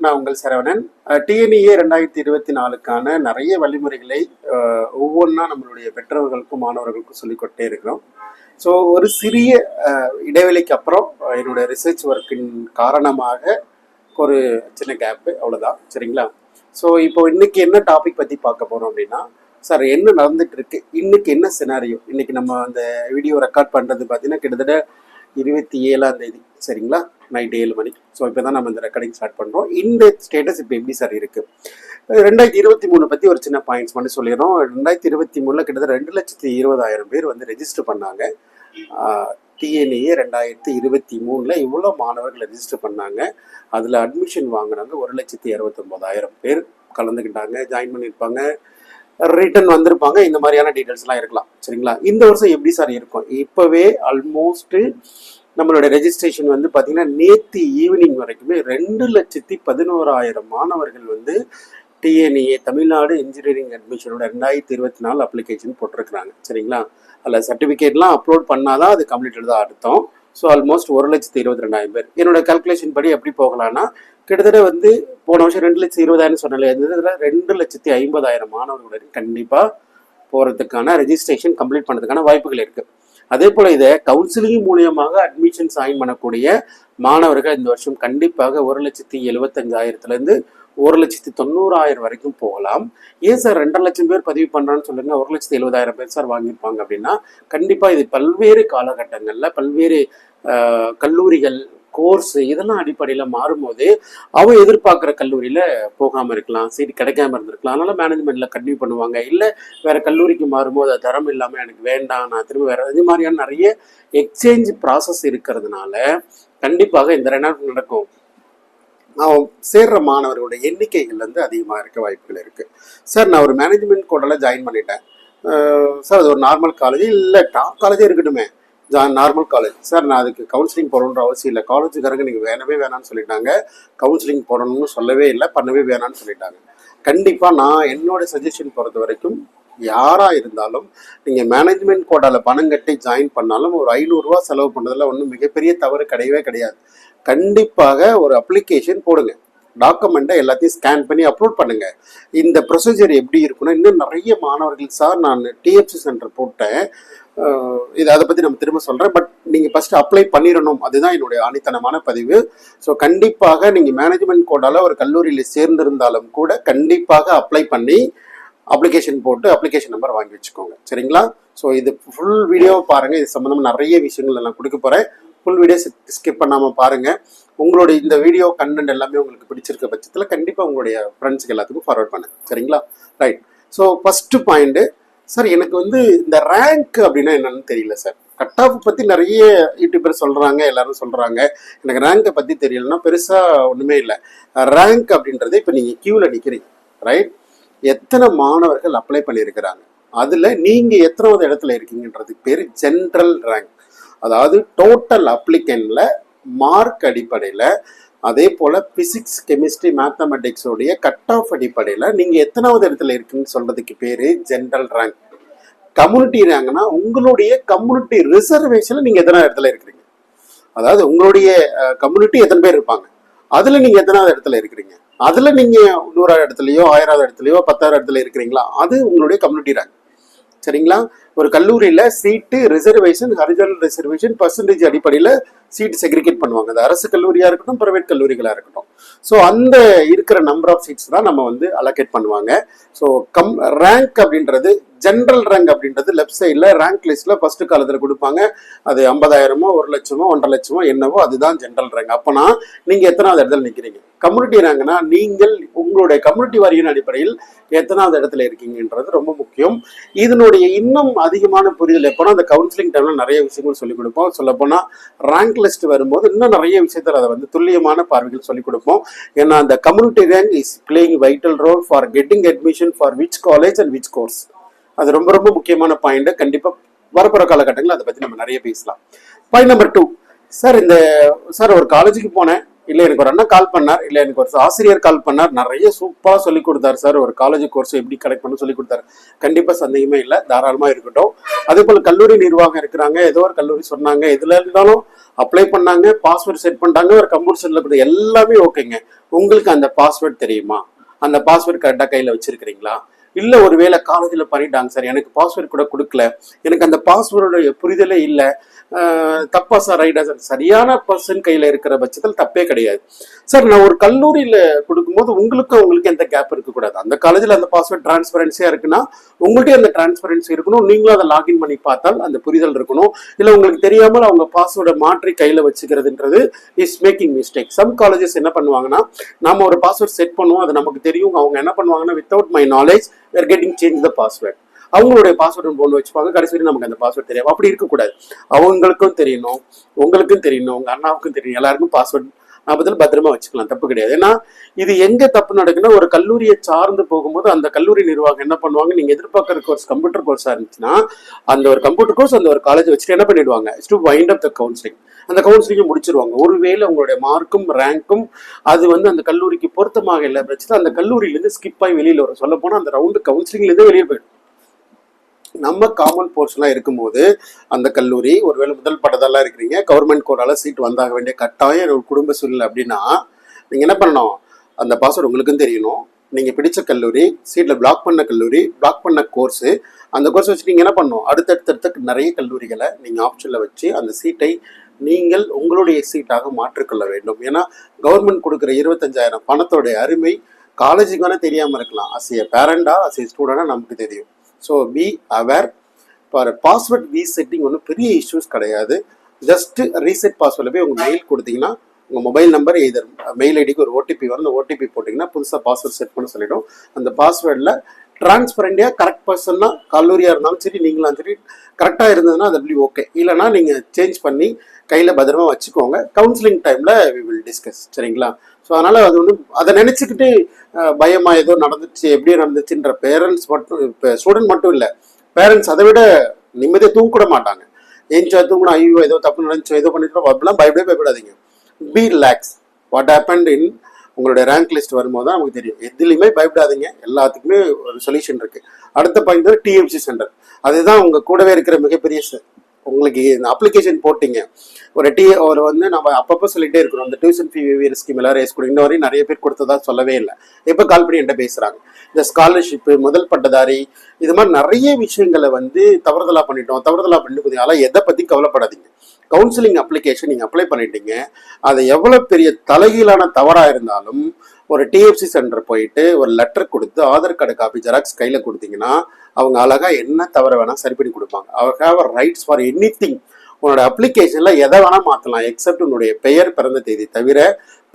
நான் உங்கள் சரவணன். டிஎன்இஏ 2024க்கான நிறைய வழிமுறைகளை ஒவ்வொன்றா நம்மளுடைய பெற்றோர்களுக்கும் மாணவர்களுக்கும் சொல்லிக்கொண்டே இருக்கிறோம். ஸோ ஒரு சிறிய இடைவெளிக்கு அப்புறம் என்னோட ரிசர்ச் ஒர்க்கின் காரணமாக ஒரு சின்ன கேப்பு, அவ்வளோதான். சரிங்களா? ஸோ இப்போ இன்னைக்கு என்ன டாபிக் பற்றி பார்க்க போகிறோம் அப்படின்னா, சார் என்ன நடந்துட்டு இருக்கு, இன்னைக்கு என்ன சினாரியோ. இன்னைக்கு நம்ம அந்த வீடியோ ரெக்கார்ட் பண்ணுறது பார்த்தீங்கன்னா கிட்டத்தட்ட 27ஆம் தேதி, சரிங்களா, நைட் 7 மணி. ஸோ இப்போ தான் நம்ம இந்த ரெக்கார்டிங் ஸ்டார்ட் பண்ணுறோம். இந்த ஸ்டேட்டஸ் இப்போ எப்படி சார் இருக்குது? 2023 பற்றி ஒரு சின்ன பாயிண்ட்ஸ் மட்டும் சொல்லிடுறோம். 2023 கிட்டத்தட்ட 2,20,000 பேர் வந்து ரெஜிஸ்டர் பண்ணாங்க. டிஎன்இஏ 2023 இவ்வளோ மாணவர்கள் ரெஜிஸ்டர் பண்ணாங்க. அதில் அட்மிஷன் வாங்கினாங்க 1,69,000 பேர் கலந்துக்கிட்டாங்க, ஜாயின் பண்ணியிருப்பாங்க, ரிட்டர்ன் வந்திருப்பாங்க. இந்த மாதிரியான டீட்டெயில்ஸ்லாம் இருக்கலாம். சரிங்களா? இந்த வருஷம் எப்படி சார் இருக்கும்? இப்போவே ஆல்மோஸ்ட்டு நம்மளோட ரெஜிஸ்ட்ரேஷன் வந்து பார்த்தீங்கன்னா நேற்று ஈவினிங் வரைக்குமே 2,11,000 மாணவர்கள் வந்து டிஎன்இஏ தமிழ்நாடு இன்ஜினியரிங் அட்மிஷனோட 2024 அப்ளிகேஷன் போட்டிருக்கிறாங்க. சரிங்களா? அதில் சர்டிஃபிகேட்லாம் அப்லோட் பண்ணாதான் அது கம்ப்ளீட்டட் தான் அர்த்தம். ஸோ ஆல்மோஸ்ட் 1,22,000 பேர். என்னோட கல்குலேஷன் படி எப்படி போகலான்னா, கிட்டத்தட்ட வந்து போன வருஷம் 2,20,000 சொன்னாலே இருந்தது, 2,50,000 மாணவர்களுடன் கண்டிப்பாக போகிறதுக்கான ரெஜிஸ்ட்ரேஷன் கம்ப்ளீட் பண்ணுறதுக்கான வாய்ப்புகள் இருக்குது. அதே போல் இதை கவுன்சிலிங் மூலியமாக அட்மிஷன் சைன் பண்ணக்கூடிய மாணவர்கள் இந்த வருஷம் கண்டிப்பாக 1,75,000 1,90,000 வரைக்கும் போகலாம். ஏன் சார் 2.5 லட்சம் பேர் பதிவு பண்ணுறான்னு சொல்லுங்க, 1,70,000 பேர் சார் வாங்கியிருப்பாங்க அப்படின்னா, கண்டிப்பாக இது பல்வேறு காலகட்டங்களில் பல்வேறு கல்லூரிகள் கோர்ஸ் இதெல்லாம் அடிப்படையில் மாறும்போது அவங்க எதிர்பார்க்குற கல்லூரியில் போகாமல் இருக்கலாம், சீட் கிடைக்காம இருந்திருக்கலாம். அதனால மேனேஜ்மெண்ட்டில் கன்டினியூ பண்ணுவாங்க. இல்லை வேறு கல்லூரிக்கு மாறும்போது அது தரம் இல்லாமல் எனக்கு வேண்டாம், நான் திரும்ப வேறு இது மாதிரியான நிறைய எக்ஸ்சேஞ்ச் ப்ராசஸ் இருக்கிறதுனால கண்டிப்பாக இந்த 2 நாள் நடக்கும். நான் சேர்ற மாணவர்களுடைய எண்ணிக்கைகள் வந்து அதிகமாக இருக்க வாய்ப்புகள் இருக்குது. சார் நான் ஒரு மேனேஜ்மெண்ட் கோட்டாவில் ஜாயின் பண்ணிட்டேன் சார், அது ஒரு நார்மல் காலேஜ் இல்லை டாப் காலேஜே இருக்கட்டுமே, நார்மல் காலேஜ் சார், நான் அதுக்கு கவுன்சிலிங் போடணுன்ற அவசியம் இல்லை, காலேஜுக்காரங்க நீங்கள் வேணவே வேணான்னு சொல்லிட்டாங்க, கவுன்சிலிங் போடணும்னு சொல்லவே இல்லை, பண்ணவே வேணான்னு சொல்லிட்டாங்க. கண்டிப்பாக நான் என்னோட சஜஷன் பொறுத்த வரைக்கும் யாராக இருந்தாலும் நீங்கள் மேனேஜ்மெண்ட் கோட்டாவில் பணம் கட்டி ஜாயின் பண்ணாலும் ஒரு 500 ரூபா செலவு பண்ணுறதுல ஒன்றும் மிகப்பெரிய தவறு கிடையவே கிடையாது. கண்டிப்பாக ஒரு அப்ளிகேஷன் போடுங்க, டாக்குமெண்ட்டை எல்லாத்தையும் ஸ்கேன் பண்ணி அப்லோட் பண்ணுங்க. இந்த ப்ரொசீஜர் எப்படி இருக்குன்னா, இன்னும் நிறைய மாணவர்கள் சார் நான் டிஎஃப்சி சென்டர் போட்டேன், இது அதை பற்றி நம்ம திரும்ப சொல்கிறேன், பட் நீங்கள் ஃபஸ்ட்டு அப்ளை பண்ணிடணும், அதுதான் என்னுடைய ஆணித்தனமான பதிவு. ஸோ கண்டிப்பாக நீங்கள் மேனேஜ்மெண்ட் கோட்டாவில் ஒரு கல்லூரியில் சேர்ந்திருந்தாலும் கூட கண்டிப்பாக அப்ளை பண்ணி அப்ளிகேஷன் போட்டு அப்ளிகேஷன் நம்பர் வாங்கி வச்சுக்கோங்க. சரிங்களா? ஸோ இது ஃபுல் வீடியோவை பாருங்கள், இது சம்மந்தமாக நிறைய விஷயங்கள் நான் கொடுக்க போகிறேன். ஃபுல் வீடியோ ஸ்கிப் பண்ணாமல் பாருங்கள். உங்களுடைய இந்த வீடியோ கண்டென்ட் எல்லாமே உங்களுக்கு பிடிச்சிருக்க பட்சத்தில் கண்டிப்பாக உங்களுடைய ஃப்ரெண்ட்ஸுக்கு எல்லாத்துக்கும் ஃபார்வர்ட் பண்ணுங்க. சரிங்களா? Right. So first point sir, எனக்கு வந்து இந்த ரேங்க் அப்படின்னா என்னன்னு தெரியல சார். கட் ஆஃப் பற்றி நிறைய யூடியூபர் சொல்கிறாங்க, எல்லாரும் சொல்கிறாங்க. எனக்கு ரேங்கை பற்றி தெரியலன்னா பெருசாக ஒன்றுமே இல்லை. ரேங்க் அப்படின்றது இப்போ நீங்கள் க்யூவில் நிற்கிறீங்க, ரைட்? எத்தனை மாணவர்கள் அப்ளை பண்ணியிருக்கிறாங்க, அதில் நீங்கள் எத்தனாவது இடத்துல இருக்கீங்கன்றதுக்கு பேர் ஜென்ரல் ரேங்க். அதாவது டோட்டல் அப்ளிகன்ட்ல மார்க் அடிப்படையில், அதே போல் ஃபிசிக்ஸ் கெமிஸ்ட்ரி மேத்தமெட்டிக்ஸோடைய கட் ஆஃப் அடிப்படையில் நீங்கள் எத்தனாவது இடத்துல இருக்குன்னு சொல்கிறதுக்கு பேர் ஜென்ரல் ரேங்க். கம்யூனிட்டி ரேங்க்னா உங்களுடைய கம்யூனிட்டி ரிசர்வேஷனில் நீங்கள் எத்தனாவது இடத்துல இருக்கிறீங்க, அதாவது உங்களுடைய கம்யூனிட்டி எத்தனை பேர் இருப்பாங்க, அதில் நீங்கள் எத்தனாவது இடத்துல இருக்கிறீங்க, அதில் நீங்கள் 100வது இடத்துலையோ 1000வது இடத்துலையோ 10,000 இடத்துல இருக்கிறீங்களா, அது உங்களுடைய கம்யூனிட்டி ரேங்க். சரிங்களா? ஒரு கல்லூரியில் சீட்டு ரிசர்வேஷன், ஹரிஜானல் ரிசர்வேஷன் பர்சன்டேஜ் அடிப்படையில் சீட்டு செக்ரிகேட் பண்ணுவாங்க. அது அரசு கல்லூரியாக இருக்கட்டும், ப்ரைவேட் கல்லூரிகளாக இருக்கட்டும். ஸோ அந்த இருக்கிற நம்பர் ஆஃப் சீட்ஸ் தான் நம்ம வந்து அலோகேட் பண்ணுவாங்க. ஸோ ரேங்க் அப்படின்றது ஜென்ரல் ரேங்க் அப்படின்றது லெஃப்ட் சைடில் ரேங்க் லிஸ்ட்டில் ஃபஸ்ட்டு காலத்தில் கொடுப்பாங்க. அது 50,000 1 லட்சமோ 1.5 லட்சமோ என்னவோ அதுதான் ஜென்ரல் ரேங்க். அப்போனா நீங்கள் எத்தனாவது இடத்துல நிற்கிறீங்க. கம்யூனிட்டி ரேங்க்னா நீங்கள் உங்களுடைய கம்யூனிட்டி வாரியின் அடிப்படையில் எத்தனாவது இடத்துல இருக்கீங்கன்றது ரொம்ப முக்கியம். இதனுடைய இன்னும் அதிகமான புரிதல் எப்போனா அந்த கவுன்சிலிங் டைமில் நிறைய விஷயங்கள் சொல்லிக் கொடுப்போம். சொல்லப்போனால் ரேங்க் லிஸ்ட் வரும்போது இன்னும் நிறைய விஷயத்தில் அதை வந்து துல்லியமான பார்வைகள் சொல்லிக் கொடுப்போம். ஏன்னா அந்த community rank is playing vital role for getting admission for which college and which course. அது ரொம்ப ரொம்ப முக்கியமான பாயிண்ட். கண்டிப்பாக வரப்போகிற காலகட்டங்களில் அதை பற்றி நம்ம நிறைய பேசலாம். பாயிண்ட் நம்பர் 2 சார், இந்த சார் ஒரு காலேஜுக்கு போனேன், இல்லை எனக்கு ஒரு அண்ணன் கால் பண்ணார், இல்லை எனக்கு ஒரு ஆசிரியர் கால் பண்ணார், நிறைய சூப்பராக சொல்லி கொடுத்தாரு சார், ஒரு காலேஜ் கோர்ஸ் எப்படி கலெக்ட் பண்ண சொல்லி கொடுத்தாரு. கண்டிப்பாக சந்தேகமே இல்லை, தாராளமாக இருக்கட்டும். அதே போல் கல்லூரி நிர்வாகம் இருக்கிறாங்க, ஏதோ ஒரு கல்லூரி சொன்னாங்க, எதில் இருந்தாலும் அப்ளை பண்ணாங்க, பாஸ்வேர்டு செட் பண்ணிட்டாங்க, ஒரு கம்ப்யூட்டர் செட்டில் கொடுத்து எல்லாமே ஓகேங்க. உங்களுக்கு அந்த பாஸ்வேர்டு தெரியுமா? அந்த பாஸ்வேர்டு கரெக்டாக கையில் வச்சிருக்கிறீங்களா? இல்லை ஒருவேளை காலேஜில் பண்ணிட்டாங்க சார், எனக்கு பாஸ்வேர்டு கூட கொடுக்கல, எனக்கு அந்த பாஸ்வேர்டுடைய புரிதலே இல்லை, தப்பா சார் ரைட்டா சார்? சரியான பர்சன் கையில் இருக்கிற பட்சத்தில் தப்பே கிடையாது சார். நான் ஒரு கல்லூரியில் கொடுக்கும்போது உங்களுக்கு எந்த கேப் இருக்கக்கூடாது. அந்த காலேஜில் அந்த பாஸ்வேர்ட் டிரான்ஸ்பரன்சியாக இருக்குன்னா உங்கள்கிட்ட அந்த டிரான்ஸ்பரன்சி இருக்கணும், நீங்களும் அதை லாகின் பண்ணி பார்த்தால் அந்த புரிதல் இருக்கணும். இல்லை உங்களுக்கு தெரியாமல் அவங்க பாஸ்வேர்டை மாற்றி கையில் வச்சுக்கிறதுன்றது is making mistake. Some colleges என்ன பண்ணுவாங்கன்னா, நம்ம ஒரு பாஸ்வேர்ட் செட் பண்ணுவோம், அது நமக்கு தெரியும், அவங்க என்ன பண்ணுவாங்கன்னா without my knowledge we are getting change the password. அவங்களுடைய பாஸ்வேர்டு போன்னு வச்சுப்பாங்க, கடைசி வரைக்கும் நமக்கு அந்த பாஸ்வேர்ட் தெரியும். அப்படி இருக்கக்கூடாது. அவங்களுக்கும் தெரியணும், உங்களுக்கும் தெரியணும், உங்க அண்ணாவுக்கும் தெரியணும், எல்லாருக்கும் பாஸ்வேர்ட் நாற்பதில் பத்திரமா வச்சுக்கலாம், தப்பு கிடையாது. ஏன்னா இது எங்க தப்பு நடக்குன்னா, ஒரு கல்லூரியை சார்ந்து போகும்போது அந்த கல்லூரி நிர்வாகம் என்ன பண்ணுவாங்க, நீங்க எதிர்பார்க்குற கோர்ஸ் கம்ப்யூட்டர் கோர்ஸா இருந்துச்சுன்னா அந்த ஒரு கம்ப்யூட்டர் கோர்ஸ் அந்த ஒரு காலேஜ் வச்சுட்டு என்ன பண்ணிடுவாங்க, to wind up the counselling. அந்த கவுன்சிலிங்கை முடிச்சிருவாங்க. ஒருவேளை உங்களுடைய மார்க்கும் ரேங்க்கும் அது அந்த கல்லூரிக்கு பொருத்தமாக இல்லை பிரச்சனை, அந்த கல்லூரியிலேருந்து ஸ்கிப் ஆகி வெளியில் வரும். சொல்ல போனால் அந்த ரவுண்டு கவுன்சிலிங்லேருந்து வெளியே போயிடும். நம்ம காமன் போர்ஷன்லாம் இருக்கும்போது அந்த கல்லூரி ஒருவேளை முதல் பட்டதெல்லாம் இருக்கிறீங்க, கவர்மெண்ட் கோடால சீட் வந்தாக வேண்டிய கட்டாயம் ஒரு குடும்ப சூழ்நிலை அப்படின்னா நீங்கள் என்ன பண்ணணும், அந்த பாஸ்வேர்டு உங்களுக்கும் தெரியணும், நீங்கள் பிடிச்ச கல்லூரி, சீட்டில் பிளாக் பண்ண கல்லூரி, பிளாக் பண்ண கோர்ஸு, அந்த கோர்ஸ் வச்சு நீங்கள் என்ன பண்ணணும், அடுத்தடுத்த நிறைய கல்லூரிகளை நீங்கள் ஆப்ஷனில் வச்சு அந்த சீட்டை நீங்கள் உங்களுடைய சீட்டாக மாற்றிக்கொள்ள வேண்டும். ஏன்னா கவர்மெண்ட் கொடுக்குற 25,000 பணத்தோடைய அருமை காலேஜுக்கு வேணால் தெரியாமல் இருக்கலாம், அஸ் ஏ பேரண்டா அஸ் ஏ ஸ்டூடெண்டாக நமக்கு தெரியும். So be aware. For password resetting ஒன்றும் பெரிய இஷ்யூஸ் கிடையாது. ஜஸ்ட்டு ரீசெட் பாஸ்வேர்டில் போய் உங்கள் மெயில் கொடுத்தீங்கன்னா உங்கள் மொபைல் நம்பர் எதர் மெயில் ஐடிக்கு ஒரு ஓடிபி வரும், அந்த ஓடிபி போட்டிங்கன்னா புதுசாக பாஸ்வேர்ட் செட் பண்ண சொல்லிடும். அந்த பாஸ்வேர்டில் டிரான்ஸ்பரண்டியாக கரெக்ட் பர்சன்னா கல்லூரியாக இருந்தாலும் சரி நீங்களும் சரி கரெக்டாக இருந்ததுன்னா அது அப்படி ஓகே, இல்லைனா நீங்கள் சேஞ்ச் பண்ணி கையில் பத்திரமா வச்சுக்கோங்க. கவுன்சிலிங் டைமில் வி வில் டிஸ்கஸ், சரிங்களா? ஸோ அதனால் அது ஒன்று அதை நினச்சிக்கிட்டு பயமாக ஏதோ நடந்துச்சு எப்படி நடந்துச்சுன்ற பேரண்ட்ஸ் மட்டும், இப்போ ஸ்டூடெண்ட் மட்டும் இல்லை, பேரண்ட்ஸ் அதை விட நிம்மதியாக தூங்கக்கூட மாட்டாங்க. ஏஞ்சா தூங்கணும், ஐயோ ஏதோ தப்பு நடந்துச்சோ ஏதோ பண்ணிட்டோம் அப்படிலாம் பயப்படாதீங்க. B relax. What happened in உங்களுடைய ரேங்க் லிஸ்ட் வரும்போது தான் நமக்கு தெரியும். எதுலையுமே பயப்படாதீங்க, எல்லாத்துக்குமே ஒரு சொல்யூஷன் இருக்குது. அடுத்த பாயிண்ட் டிஎஃப்சி சென்டர். அதுதான் உங்கள் கூடவே இருக்கிற மிகப்பெரிய உங்களுக்கு இந்த அப்ளிகேஷன் போட்டிங்க ஒரு நம்ம அப்பப்போ சொல்லிட்டே இருக்கிறோம், இந்த டியூஷன் ஃபீ வேவியர் ஸ்கீம் எல்லாரும் ரேஸ் கொடுங்க. இன்ன வரையும் நிறைய பேர் கொடுத்ததா சொல்லவே இல்லை. எப்போ கால் பண்ணி என்கிட்ட பேசுகிறாங்க, இந்த ஸ்காலர்ஷிப்பு, முதல் பட்டதாரி, இது மாதிரி நிறைய விஷயங்களை தவறுதலாக பண்ணிட்டு அதெல்லாம் எதை பற்றி கவலைப்படாதீங்க. கவுன்சிலிங் அப்ளிகேஷன் நீங்கள் அப்ளை பண்ணிட்டீங்க, அது எவ்வளோ பெரிய தலைகீழான தவறாக இருந்தாலும் ஒரு டிஎஃப்சி சென்டர் போயிட்டு ஒரு லெட்டர் கொடுத்து ஆதார் கார்டு காப்பி ஜெராக்ஸ் கையில் கொடுத்தீங்கன்னா அவங்க அழகாக என்ன தவற வேணால் சரி பண்ணி கொடுப்பாங்க. அவர் have rights for anything. உன்னோட அப்ளிகேஷனில் எதை வேணால் மாற்றலாம், எக்ஸப்ட் உன்னுடைய பெயர், பிறந்த தேதி தவிர,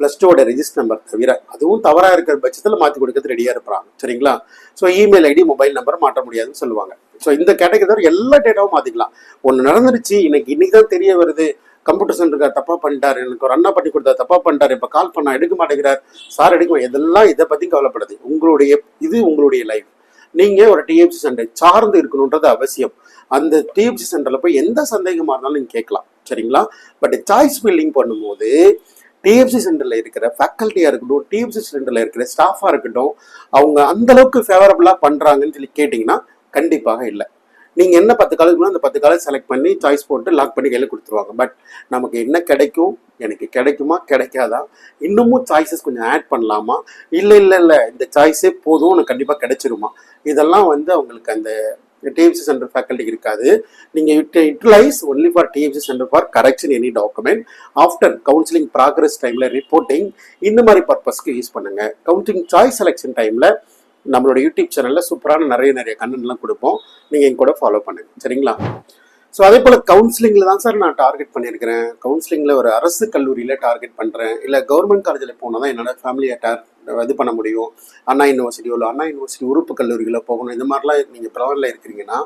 +2 ரெஜிஸ்டர் நம்பர் தவிர. அதுவும் தவறாக இருக்கிற பட்சத்தில் மாற்றி கொடுக்கறது ரெடியாக இருப்பாங்க, சரிங்களா? So email ID, mobile number மாற்ற முடியாதுன்னு சொல்லுவாங்க. ஸோ இந்த கேட்டகரி தவிர எல்லா டேட்டாவும் மாற்றிக்கலாம். ஒன்று நடந்துருச்சு, இன்னைக்கு தான் தெரிய வருது, கம்ப்யூட்டர் சென்டருக்கு தப்பாக பண்ணிட்டார், எனக்கு ஒரு அண்ணா பண்ணி கொடுத்தா தப்பாக பண்ணிட்டார், இப்போ கால் பண்ணால் எடுக்க மாட்டேங்கிறார் சார், இதெல்லாம் இதை பற்றி கவலைப்படாது. உங்களுடைய லைஃப். நீங்கள் ஒரு டிஎஃப்சி சென்டர் சார்ந்து இருக்கணுன்றது அவசியம். அந்த டிஎஃப்சி சென்டரில் போய் எந்த சந்தேகமாக இருந்தாலும் நீங்கள் கேட்கலாம், சரிங்களா? பட் சாய்ஸ் ஃபில்லிங் பண்ணும்போது டிஎஃப்சி சென்டரில் இருக்கிற ஃபேக்கல்ட்டியாக இருக்கட்டும், டிஎஃப்சி சென்டரில் இருக்கிற ஸ்டாஃபாக இருக்கட்டும், அவங்க அந்தளவுக்கு ஃபேவரபுளாக பண்ணுறாங்கன்னு சொல்லி கேட்டிங்கன்னா கண்டிப்பாக இல்லை. நீங்கள் என்ன 10 காலேஜ் அந்த 10 காலேஜ் செலக்ட் பண்ணி சாய்ஸ் போட்டு லாக் பண்ணி கையில் கொடுத்துருவாங்க. பட் நமக்கு என்ன கிடைக்கும், எனக்கு கிடைக்குமா கிடைக்காதா, இன்னமும் சாய்ஸஸ் கொஞ்சம் ஆட் பண்ணலாமா, இல்லை இந்த சாய்ஸே போதும் எனக்கு கண்டிப்பாக கிடைச்சிருமா, இதெல்லாம் அவங்களுக்கு அந்த டிஎஃப்சி சென்டர் ஃபேக்கல்ட்டி இருக்காது. நீங்கள் utilise only for TFC centre for correction any document after counselling progress டைமில் ரிப்போர்ட்டிங், இந்த மாதிரி பர்பஸ்க்கு யூஸ் பண்ணுங்கள். கவுன்சிலிங் சாய்ஸ் செலெக்ஷன் டைமில் நம்மளோட யூடியூப் சேனலில் சூப்பரான நிறைய கண்டென்ட்லாம் கொடுப்போம், நீங்கள் எங்க கூட ஃபாலோ பண்ணுங்க, சரிங்களா? ஸோ அதே போல் கவுன்சிலிங்கில் தான் சார் நான் டார்கெட் பண்ணியிருக்கிறேன். கவுன்சிலிங்கில் ஒரு அரசு கல்லூரியில் டார்கெட் பண்ணுறேன், இல்லை கவர்மெண்ட் காலேஜில் போனால் தான் என்னோட ஃபேமிலியை இது பண்ண முடியும், அண்ணா யூனிவர்சிட்டியோ இல்லை அண்ணா யூனிவர்சிட்டி உறுப்பு கல்லூரிகளை போகணும், இந்த மாதிரிலாம் நீங்கள் ப்ளவரில் இருக்கிறீங்கன்னா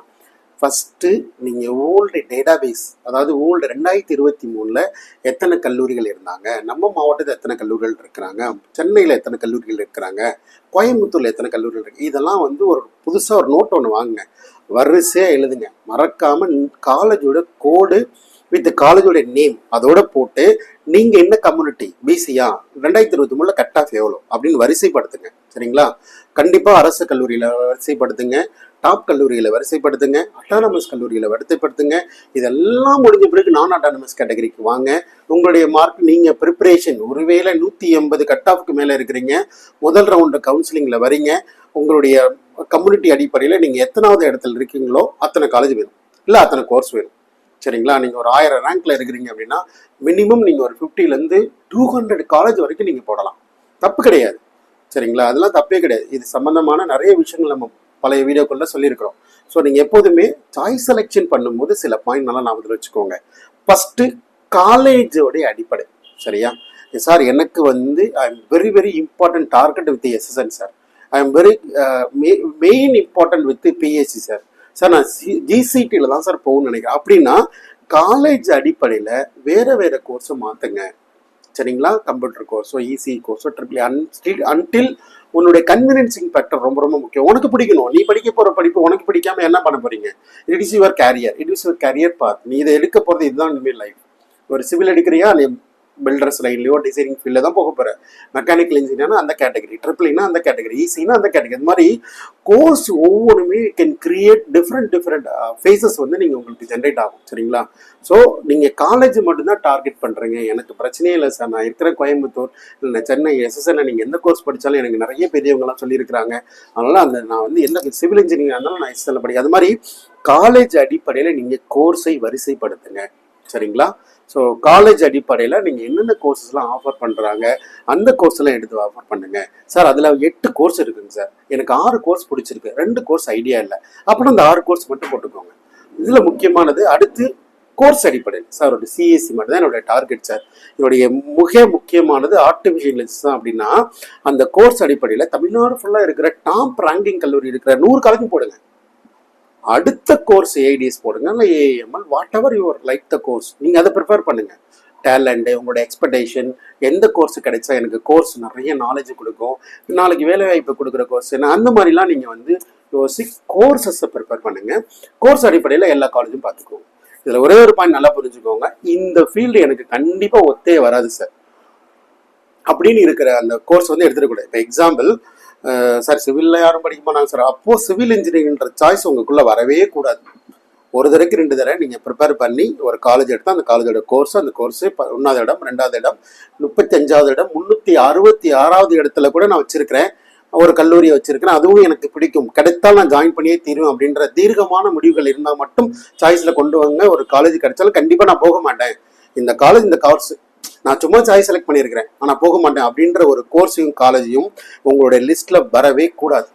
ஃபஸ்ட்டு நீங்கள் ஓல்டு டேட்டாபேஸ், அதாவது ஓல்டு 2023 எத்தனை கல்லூரிகள் இருந்தாங்க, நம்ம மாவட்டத்தில் எத்தனை கல்லூரிகள் இருக்கிறாங்க, சென்னையில் எத்தனை கல்லூரிகள் இருக்கிறாங்க, கோயம்புத்தூரில் எத்தனை கல்லூரிகள் இருக்குது, இதெல்லாம் ஒரு புதுசாக ஒரு நோட் ஒன்று வாங்குங்க, வரிசையாக எழுதுங்க. மறக்காமல் காலேஜோட கோடு வித் காலேஜோட நேம் அதோட போட்டு நீங்கள் என்ன கம்யூனிட்டி பிசியா 2023 கட் ஆஃப் எவ்வளோ அப்படின்னு வரிசைப்படுத்துங்க. சரிங்களா? கண்டிப்பாக அரசு கல்லூரியில் வரிசைப்படுத்துங்க, டாப் கல்லூரியில் வரிசைப்படுத்துங்க, அட்டானமஸ் கல்லூரியில் வரிசைப்படுத்துங்க. இதெல்லாம் முடிஞ்ச பிறகு நான் அட்டானமஸ் கேட்டகரிக்கு வாங்க. உங்களுடைய மார்க் நீங்கள் ப்ரிப்பரேஷன் ஒருவேளை 180 கட் ஆஃப்க்கு மேலே இருக்கிறீங்க, முதல் ரவுண்டு கவுன்சிலிங்கில் வரீங்க, உங்களுடைய கம்யூனிட்டி அடிப்படையில் நீங்கள் எத்தனாவது இடத்துல இருக்கீங்களோ அத்தனை காலேஜ் வேணும், இல்லை அத்தனை கோர்ஸ் வேணும். சரிங்களா? நீங்கள் ஒரு 1000 ரேங்க்ல இருக்கிறீங்க அப்படின்னா மினிமம் நீங்கள் ஒரு 50லேருந்து 200 காலேஜ் வரைக்கும் நீங்கள் போடலாம். தப்பு கிடையாது. சரிங்களா? அதெல்லாம் தப்பே கிடையாது. இது சம்பந்தமான நிறைய விஷயங்கள் நம்ம பழைய வீடியோக்குள்ள சொல்லியிருக்கிறோம். ஸோ நீங்கள் எப்போதுமே சாய்ஸ் செலெக்ஷன் பண்ணும்போது சில பாயிண்ட் நல்லா ஞாபகத்தில் வச்சுக்கோங்க. ஃபர்ஸ்ட் காலேஜோடைய அடிப்படை. சரியா? சார் எனக்கு வந்து I am very very important target with SSN sir, I am very main important with BSc sir, sir நான் ஜிசிடியில் தான் சார் போகணும்னு நினைக்கிறேன் அப்படின்னா காலேஜ் அடிப்படையில் வேற கோர்ஸை மாற்றுங்க. சரிங்களா? கம்ப்யூட்டர் கோர்ஸோ இசி கோர்ஸோ ட்ரிபிள் அன்டில் உன்னுடைய கன்வீனியன்சிங் ஃபேக்டர் ரொம்ப ரொம்ப முக்கியம். உனக்கு பிடிக்கணும். நீ படிக்க போகிற படிப்பு உனக்கு பிடிக்காம என்ன பண்ண போறீங்க? It is your career, it is your career path. நீ இதை எடுக்க போகிறது இதுதான் இனிமேல் லைஃப். ஒரு சிவில் எடுக்கிறியா, நீ பில்டர்ஸ் லைன்லையோ டிசைனிங் ஃபீல்டில் தான் போக போகிற. மெக்கானிக்கல் இன்ஜினியர்னா அந்த கேட்டகரி, ட்ரிபிள்னா அந்த கேட்டகரி, ஈஸினா அந்த கேட்டகரி. இது மாதிரி கோர்ஸ் ஒவ்வொன்றுமே கேன் கிரியேட் டிஃப்ரெண்ட் ஃபேஸஸ் வந்து நீங்கள் உங்களுக்கு ஜென்ரேட் ஆகும். சரிங்களா? ஸோ நீங்கள் காலேஜ் மட்டும்தான் டார்கெட் பண்ணுறீங்க. எனக்கு பிரச்சனையே இல்லை சார், நான் இருக்கிற கோயம்புத்தூர் இல்லை சென்னை எஸ்எஸ்என்ல நீங்கள் எந்த கோர்ஸ் படித்தாலும் எனக்கு நிறைய பெரியவங்கலாம் சொல்லியிருக்கிறாங்க, அதனால் அந்த நான் வந்து எந்த சிவில் இன்ஜினியர் இருந்தாலும் நான் எஸ்எஸ்என்ல படிக்க. அது மாதிரி காலேஜ் அடிப்படையில் நீங்கள் கோர்ஸை வரிசைப்படுத்துங்க. சரிங்களா? ஸோ காலேஜ் அடிப்படையில் நீங்கள் என்னென்ன கோர்ஸஸ்லாம் ஆஃபர் பண்ணுறாங்க அந்த கோர்ஸ்லாம் எடுத்து ஆஃபர் பண்ணுங்கள். சார் அதில் 8 கோர்ஸ் இருக்குங்க சார், எனக்கு 6 கோர்ஸ் பிடிச்சிருக்கு, 2 கோர்ஸ் ஐடியா இல்லை, அப்புறம் அந்த 6 கோர்ஸ் மட்டும் போட்டுக்கோங்க. இதில் முக்கியமானது அடுத்து கோர்ஸ் அடிப்படையில். சார் ஒரு சிஎஸ்சி மட்டும் தான் என்னுடைய டார்கெட் சார், என்னுடைய மிக முக்கியமானது ஆர்டிஃபிஷியல் இன்டெலிஜென்ஸ் தான் அப்படின்னா அந்த கோர்ஸ் அடிப்படையில் தமிழ்நாடு ஃபுல்லாக இருக்கிற டாப் ரேங்கிங் கல்லூரி இருக்கிற 100 காலேஜும் போடுங்க. அடுத்த கோர்ஸ் ஏஐடிஎஸ் போடுங்க, இல்லை AML, what ever your like the course, நீங்கள் அதை ப்ரிஃபர் பண்ணுங்க. டேலண்ட்டு, உங்களோட எக்ஸ்பெக்டேஷன், எந்த கோர்ஸ் கிடைச்சா எனக்கு கோர்ஸ் நிறைய நாலேஜ் கொடுக்கும், நாளைக்கு வேலை வாய்ப்பு கொடுக்குற கோர்ஸ் என்ன, அந்த மாதிரிலாம் நீங்கள் வந்து யோசி கோர்ஸஸை ப்ரிஃபர் பண்ணுங்க. கோர்ஸ் அடிப்படையில் எல்லா காலேஜும் பார்த்துக்கோங்க. இதில் ஒரே ஒரு பாயிண்ட் நல்லா புரிஞ்சுக்கோங்க, இந்த ஃபீல்டு எனக்கு கண்டிப்பாக ஒத்தே வராது சார் அப்படின்னு இருக்கிற அந்த கோர்ஸ் வந்து எடுத்துடக்கூடாது. இப்போ எக்ஸாம்பிள், சார் சிவிலில் யாரும் படிக்க போனாங்க சார், அப்போது சிவில் இன்ஜினியரிங்ன்ற சாய்ஸ் உங்களுக்குள்ளே வரவே கூடாது. ஒரு தடவைக்கு 2 தடவை நீங்கள் ப்ரிப்பேர் பண்ணி ஒரு காலேஜ் எடுத்தால் அந்த காலேஜோட கோர்ஸ், அந்த கோர்ஸு 1வது இடம், 2வது இடம், 35வது இடம், 366வது இடத்துல கூட நான் வச்சுருக்கிறேன், ஒரு கல்லூரியை வச்சுருக்கிறேன், அதுவும் எனக்கு பிடிக்கும், கிடைத்தால் நான் ஜாயின் பண்ணியே தீருவேன் அப்படின்ற தீர்க்கமான முடிவுகள் இருந்தால் மட்டும் சாய்ஸில் கொண்டு வாங்க. ஒரு காலேஜ் கிடைச்சாலும் கண்டிப்பாக நான் போக மாட்டேன், இந்த காலேஜ் இந்த கோர்ஸ் நான் சும்மா சாய்ஸ் செலக்ட் பண்ணியிருக்கிறேன் ஆனால் போக மாட்டேன் அப்படின்ற ஒரு கோர்ஸையும் காலேஜையும் உங்களுடைய லிஸ்ட்டில் வரவே கூடாது.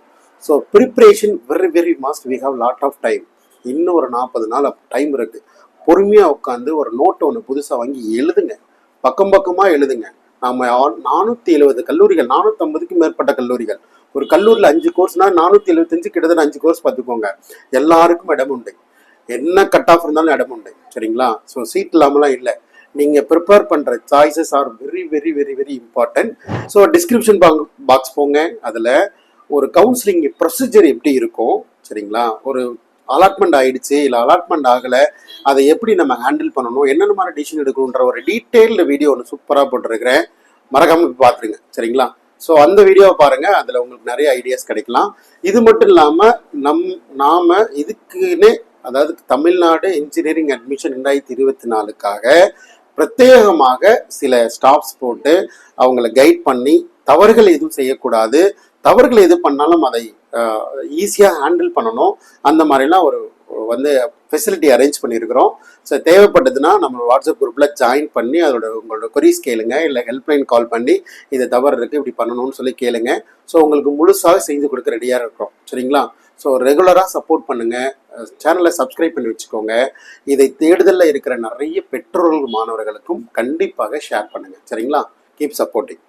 So preparation very very must. We have lot of time. இன்னும் ஒரு 40 நாள் டைம் இருக்குது. பொறுமையாக உட்காந்து ஒரு நோட்டை ஒன்று புதுசாக வாங்கி எழுதுங்க, பக்கமாக எழுதுங்க. நாம் 470 கல்லூரிகள், 450க்கும் மேற்பட்ட கல்லூரிகள், ஒரு கல்லூரியில் 5 கோர்ஸ்னால் 475, கிட்டத்தட்ட 5 கோர்ஸ் பார்த்துக்கோங்க. எல்லாருக்கும் இடம் உண்டு, என்ன கட் ஆஃப் இருந்தாலும் இடம் உண்டு. சரிங்களா? ஸோ சீட் இல்லாமலாம் இல்லை. நீங்கள் ப்ரிப்பேர் பண்ணுற choices are very very very very important. So description box போங்க, அதில் ஒரு கவுன்சிலிங் ப்ரொசீஜர் எப்படி இருக்கும், சரிங்களா, ஒரு அலாட்மெண்ட் ஆகிடுச்சு இல்லை அலாட்மெண்ட் ஆகலை, அதை எப்படி நம்ம ஹேண்டில் பண்ணணும், என்னென்ன மாதிரி டிசிஷன் எடுக்கணுன்ற ஒரு டீட்டெயில்டு வீடியோ ஒன்று சூப்பராக போட்டிருக்கிறேன், மறக்காமல் பார்த்துருங்க. சரிங்களா? ஸோ அந்த வீடியோவை பாருங்கள், அதில் உங்களுக்கு நிறைய ஐடியாஸ் கிடைக்கலாம். இது மட்டும் இல்லாமல் நாம் இதுக்குன்னே, அதாவது தமிழ்நாடு இன்ஜினியரிங் அட்மிஷன் 2024க்காக பிரத்யேகமாக சில ஸ்டாஃப்ஸ் போட்டு அவங்கள கைட் பண்ணி தவறுகள் எதுவும் செய்யக்கூடாது, தவறுகள் எது பண்ணாலும் அதை ஈஸியாக ஹேண்டில் பண்ணணும், அந்த மாதிரிலாம் ஒரு வந்து ஃபெசிலிட்டி அரேஞ்ச் பண்ணியிருக்கிறோம். ஸோ தேவைப்பட்டதுன்னா நம்மளோட வாட்ஸ்அப் குரூப்பில் ஜாயின் பண்ணி உங்களோட கொரீஸ் கேளுங்க, இல்லை ஹெல்ப்லைன் கால் பண்ணி இதை தவறு இருக்குது இப்படி பண்ணணும்னு சொல்லி கேளுங்க. ஸோ உங்களுக்கு முழுசாக செஞ்சு கொடுக்க ரெடியாக இருக்கிறோம். சரிங்களா? ஸோ ரெகுலராக சப்போர்ட் பண்ணுங்கள், சேனலை சப்ஸ்கிரைப் பண்ணி வச்சுக்கோங்க. இதை தேடுதலில் இருக்கிற நிறைய பெற்றோர்கள் மாணவர்களுக்கும் கண்டிப்பாக ஷேர் பண்ணுங்கள். சரிங்களா? Keep supporting.